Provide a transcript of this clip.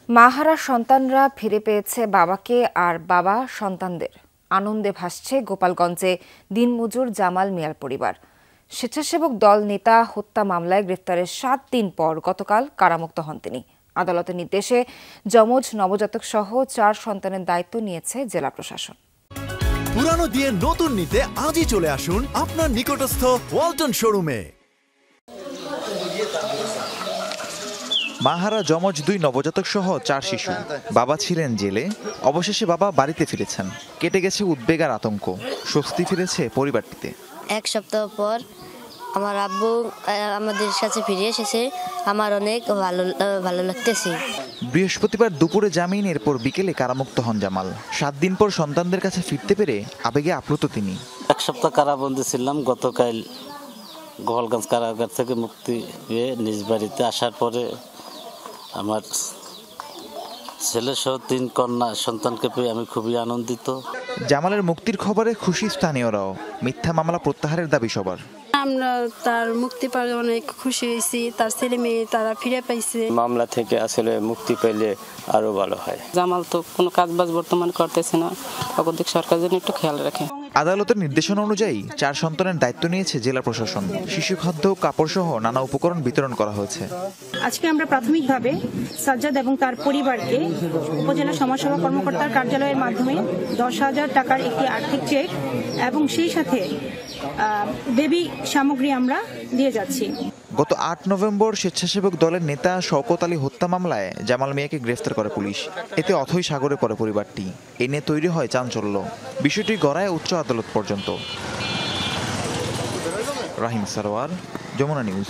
মাহারা সন্তানরা ফিরে পেয়েছে বাবাকে, আর বাবা সন্তানদের আনন্দে ভাসছে গোপালগঞ্জে দিনমজুর জামাল মিয়ার পরিবার। স্বেচ্ছাসেবক দল নেতা হত্যা মামলায় গ্রেফতারের 7 দিন পর গতকাল কারামুক্ত হন তিনি। আদালতের নির্দেশে যমজ নবজাতক সহ 4 সন্তানের দায়িত্ব নিয়েছে জেলা প্রশাসন। পুরানো দিয়ে নতুন নিতে আজই চলে আসুন আপনার নিকটস্থ ওয়ালটন শোরুমে। মাহারা যমজ 2 নবজাতক সহ 4 শিশু। বাবা ছিলেন জেলে, অবশেষে বাবা বাড়িতে ফিরেছেন। কেটে গেছে উদ্বেগ আর আতঙ্ক, স্বস্তি ফিরেছে পরিবারটিতে। 1 সপ্তাহ পর আমার আব্বু আমাদের কাছে ফিরে এসেছে। আমার অনেক ভালো লাগতেছে। বৃহস্পতিবার দুপুরে জামিন, এরপর বিকেলে কারামুক্ত হন জামাল। 7 দিন পর সন্তানদের কাছে ফিরতে পেরে আবেগে আপ্লুত তিনি। 1 সপ্তাহ কারাবন্দী ছিলাম। গতকাল গোপালগঞ্জ কারাগার থেকে মুক্তি পেয়ে নিজ বাড়িতে আসার পরে আমার ছেলে সহ 3 কন্যা সন্তানকে পেয়ে আমি খুবই আনন্দিত। জামালের মুক্তির খবরে খুশি স্থানীয়রাও। মিথ্যা মামলা প্রত্যাহারের দাবি সবার। আমরা তার মুক্তি পেয়ে অনেক খুশি হয়েছি। তার ছেলে মেয়ে তারা ফিরে পাইছে। মামলা থেকে আসলে মুক্তি পেলে আরো ভালো হয়। জামাল তো কোনো কাজবাজ বর্তমান করতেছে না, অগদিক সরকার যেন একটু খেয়াল রাখে। আদালতের নির্দেশনা অনুযায়ী 4 সন্তানের দায়িত্ব নিয়েছে জেলা প্রশাসন। শিশু খাদ্য, কাপড় সহ নানা উপকরণ বিতরণ করা হয়েছে। আজকে আমরা প্রাথমিকভাবে সাজ্জাদ এবং তার পরিবারকে উপজেলা সমাজসেবা কর্মকর্তার কার্যালয়ের মাধ্যমে 10,000 টাকার একটি আর্থিক চেক এবং সেই সাথে বেবি সামগ্রী আমরা দিয়ে যাচ্ছি। গত 8 নভেম্বর স্বেচ্ছাসেবক দলের নেতা শওকত আলী হত্যা মামলায় জামাল মিয়াকে গ্রেফতার করে পুলিশ। এতে অথৈ সাগরে পড়ে পরিবারটি। এ নিয়ে তৈরি হয় চাঞ্চল্য। বিষয়টি গড়ায় উচ্চ আদালত পর্যন্ত। রাহিম সারোয়ার, যমুনা নিউজ।